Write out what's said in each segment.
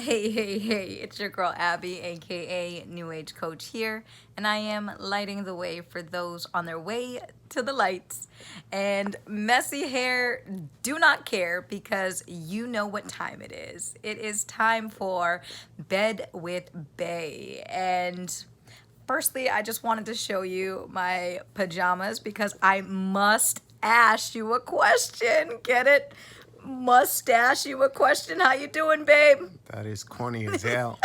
Hey, it's your girl Abby, aka New Age Coach here, and I am lighting the way for those on their way to the lights. And messy hair, do not care because you know what time it is. It is time for Bed with Bay. And firstly, I just wanted to show you my pajamas because I must ask you a question. Get it? Must ask you a question. How you doing, babe? That is corny as hell.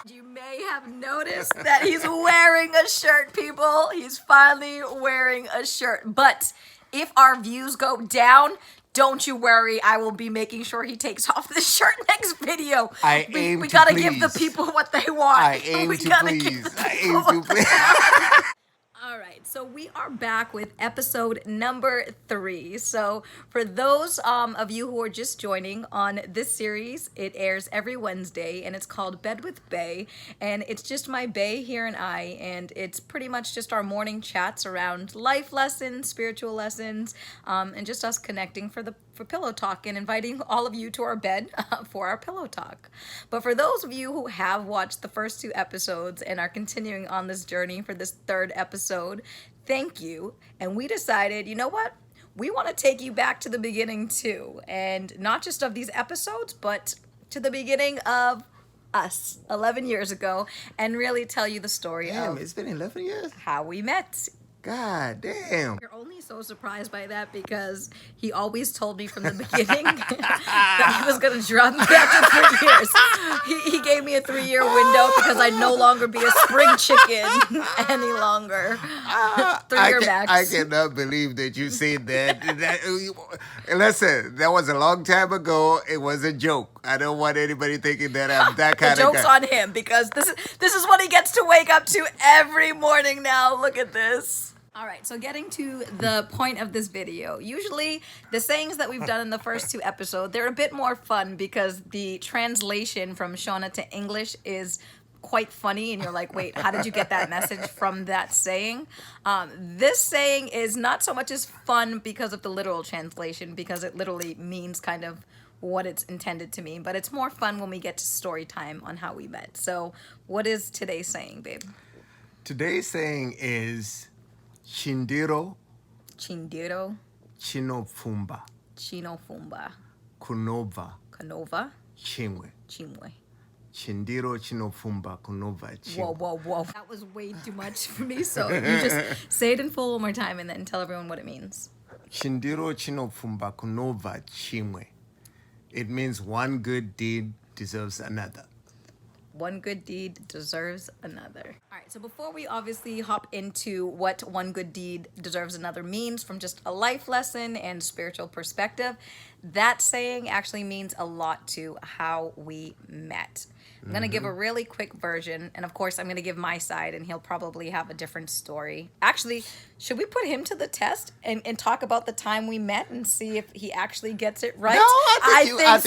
You may have noticed that he's wearing a shirt, people. He's finally wearing a shirt. But if our views go down, don't you worry. I will be making sure he takes off the shirt next video. We gotta give the people what they want. I aim to please. I aim to please. All right, so we are back with episode number 3. So for those of you who are just joining on this series, it airs every Wednesday and it's called Bed with Bay. And it's just my bae here and I, and it's pretty much just our morning chats around life lessons, spiritual lessons, and just us connecting for pillow talk and inviting all of you to our bed for our pillow talk. But for those of you who have watched the first 2 episodes and are continuing on this journey for this 3rd episode, thank you. And we decided, you know what? We want to take you back to the beginning too. And not just of these episodes, but to the beginning of us 11 years ago and really tell you the story Damn, of it's been 11 years? how we met. God damn. You're only so surprised by that because he always told me from the beginning that he was going to drop me after 3 years. He gave me a 3-year window because I'd no longer be a spring chicken any longer. 3-year max. I cannot believe that you said that. Listen, that was a long time ago. It was a joke. I don't want anybody thinking that I'm that kind of guy. The joke's on him because this is what he gets to wake up to every morning now. Look at this. All right, so getting to the point of this video, usually the sayings that we've done in the first 2 episodes, they're a bit more fun because the translation from Shona to English is quite funny and you're like, wait, how did you get that message from that saying? This saying is not so much as fun because of the literal translation, because it literally means kind of what it's intended to mean, but it's more fun when we get to story time on how we met. So what is today's saying, babe? Today's saying is Chindiro Chindiro Chinofumba Chinofumba Kunova Canova Chimwe. Chimwe. Chindiro Chinofumba Kunova Chimwe. Whoa. That was way too much for me, so you just say it in full one more time and then tell everyone what it means. Chindiro Chinofumba Kunova Chimwe. It means one good deed deserves another. One good deed deserves another. All right, so before we obviously hop into what one good deed deserves another means from just a life lesson and spiritual perspective, that saying actually means a lot to how we met. I'm going to give a really quick version, and of course I'm going to give my side, and he'll probably have a different story. Actually, should we put him to the test and talk about the time we met and see if he actually gets it right? No, I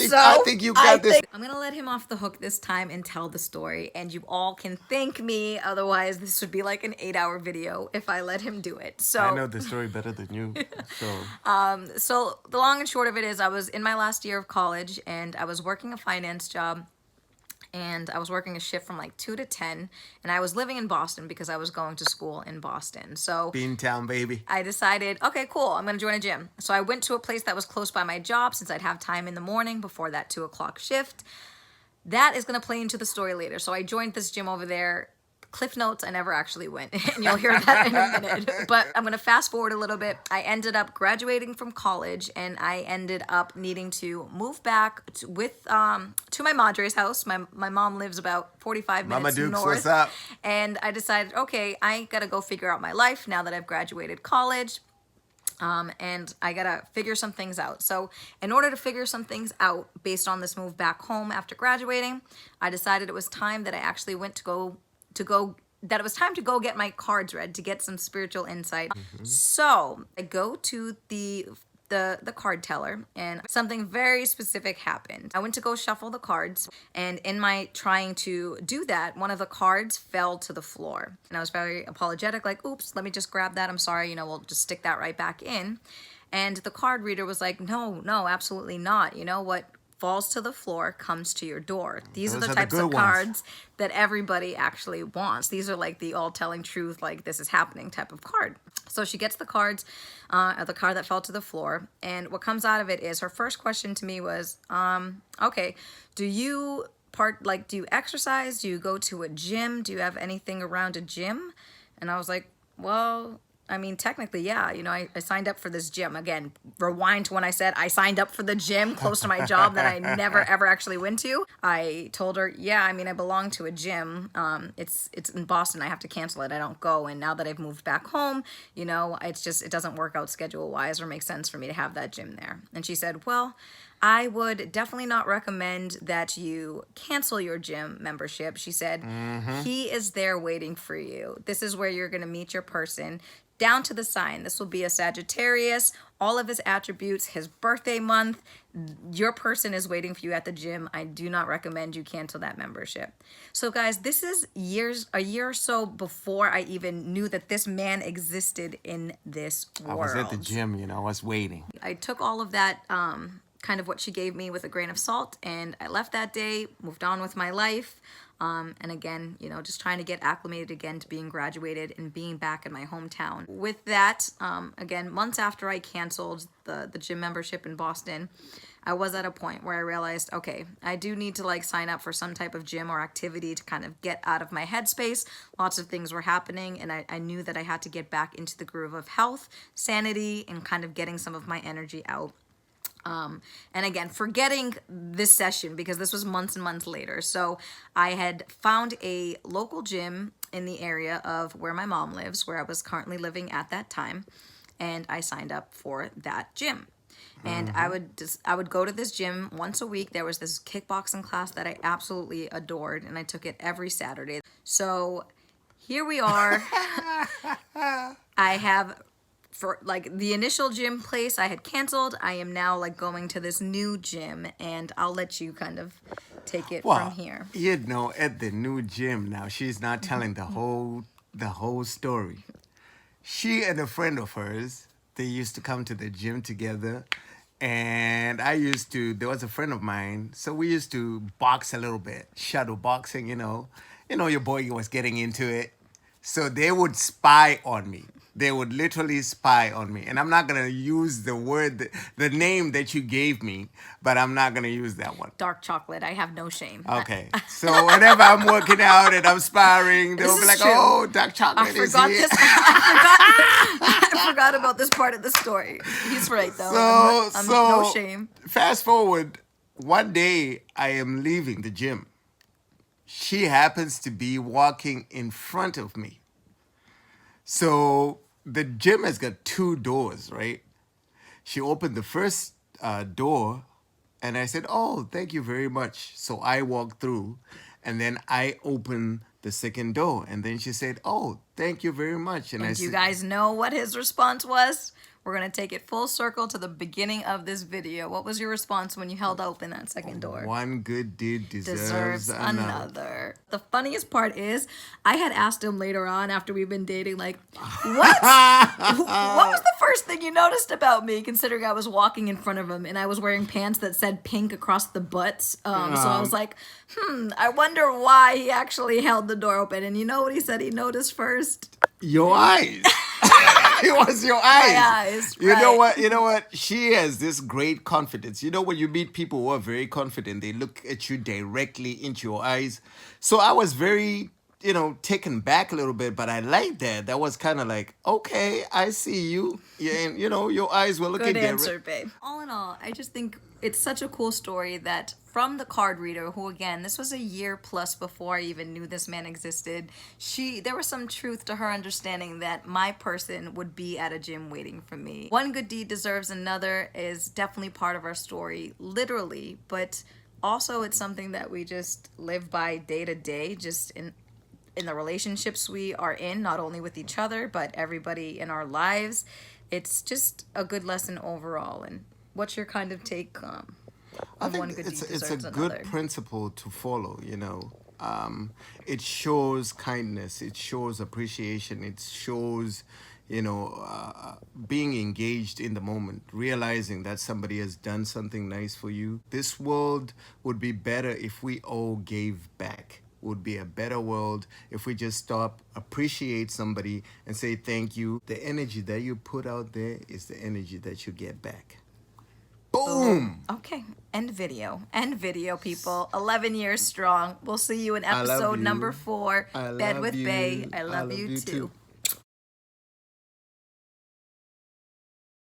think you got this. I'm going to let him off the hook this time and tell the story, and you all can thank me. Otherwise, this would be like an 8-hour video if I let him do it. So I know the story better than you. So the long and short of it is I was in my last year of college and I was working a finance job. And I was working a shift from like 2 to 10, and I was living in Boston because I was going to school in Boston. So Beantown, baby. I decided, okay, cool, I'm gonna join a gym. So I went to a place that was close by my job since I'd have time in the morning before that 2 o'clock shift. That is gonna play into the story later. So I joined this gym over there. Cliff notes, I never actually went, and you'll hear that in a minute. But I'm gonna fast forward a little bit. I ended up graduating from college, and I ended up needing to move back to my madre's house. My mom lives about 45 minutes Mama Dukes, north. what's up? And I decided, okay, I gotta go figure out my life now that I've graduated college. And I gotta figure some things out. So in order to figure some things out based on this move back home after graduating, I decided it was time that I actually went that it was time to go get my cards read to get some spiritual insight. So I go to the card teller and something very specific happened. I went to go shuffle the cards, and in my trying to do that, one of the cards fell to the floor. And I was very apologetic, like, oops, let me just grab that. I'm sorry, we'll just stick that right back in. And the card reader was like, no, absolutely not. You know what falls to the floor comes to your door. These Those are the are the types good of ones. cards that everybody actually wants. These are like the all telling truth, like this is happening type of card. So she gets the cards, the card that fell to the floor. And what comes out of it is her first question to me was, okay, do you exercise? Do you go to a gym? Do you have anything around a gym? And I was like, well, I mean, technically, yeah. You know, I signed up for this gym. Again, rewind to when I said I signed up for the gym close to my job that I never, ever actually went to. I told her, yeah, I mean, I belong to a gym. It's in Boston. I have to cancel it. I don't go. And now that I've moved back home, you know, it doesn't work out schedule-wise or make sense for me to have that gym there. And she said, well, I would definitely not recommend that you cancel your gym membership. She said, he is there waiting for you. This is where you're going to meet your person. Down to the sign. This will be a Sagittarius, all of his attributes, his birthday month. Your person is waiting for you at the gym. I do not recommend you cancel that membership. So guys, this is a year or so before I even knew that this man existed in this world. I was at the gym, you know, I was waiting. I took all of that kind of what she gave me with a grain of salt, and I left that day, moved on with my life. And again, you know, just trying to get acclimated again to being graduated and being back in my hometown. With that, again, months after I canceled the gym membership in Boston, I was at a point where I realized, okay, I do need to like sign up for some type of gym or activity to kind of get out of my headspace. Lots of things were happening, and I knew that I had to get back into the groove of health, sanity, and kind of getting some of my energy out. And again, forgetting this session because this was months and months later. So I had found a local gym in the area of where my mom lives, where I was currently living at that time. And I signed up for that gym. And I would go to this gym once a week. There was this kickboxing class that I absolutely adored, and I took it every Saturday. So here we are. I have, for like the initial gym place I had canceled, I am now like going to this new gym, and I'll let you kind of take it from here. You know, at the new gym now, she's not telling the whole story. She and a friend of hers, they used to come to the gym together, and there was a friend of mine, so we used to box a little bit, shadow boxing, you know, your boy was getting into it. So they would spy on me. They would literally spy on me. And I'm not going to use the name that you gave me, but I'm not going to use that one. Dark chocolate. I have no shame. Okay. So whenever I'm working out and I'm sparring, they'll be like, true. oh, dark chocolate is here. I forgot about this part of the story. He's right, though. I'm no shame. Fast forward, one day I am leaving the gym. She happens to be walking in front of me. So the gym has got 2 doors, right? She opened the first door, and I said, oh, thank you very much. So I walked through, and then I opened the second door. And then she said, oh, thank you very much. And I do you said, guys know what his response was? We're going to take it full circle to the beginning of this video. What was your response when you held open that second door? one good deed deserves another. The funniest part is, I had asked him later on after we've been dating, like, what was the first thing you noticed about me, considering I was walking in front of him and I was wearing pants that said pink across the butts. So I was like, I wonder why he actually held the door open. And you know what he said he noticed first? Your eyes. It was your eyes. My eyes. You know what? You know what? She has this great confidence. You know, when you meet people who are very confident, they look at you directly into your eyes. So I was very, taken back a little bit, but I liked that. That was kind of like, okay, I see you. Yeah, and your eyes were looking Good answer, babe. All in all, I just think it's such a cool story that from the card reader, who again, this was a year plus before I even knew this man existed, there was some truth to her understanding that my person would be at a gym waiting for me. One good deed deserves another is definitely part of our story, literally, but also it's something that we just live by day to day, just in the relationships we are in, not only with each other, but everybody in our lives. It's just a good lesson overall. And what's your kind of take on one good deed deserves another? It's a good principle to follow, It shows kindness. It shows appreciation. It shows, being engaged in the moment, realizing that somebody has done something nice for you. This world would be better if we all gave back. Would be a better world if we just stop, appreciate somebody, and say thank you. The energy that you put out there is the energy that you get back. Boom! Okay, end video. End video, people. 11 years strong. We'll see you in I love episode you. number 4. I Bed love with you. Bay. I I love love you you too. too.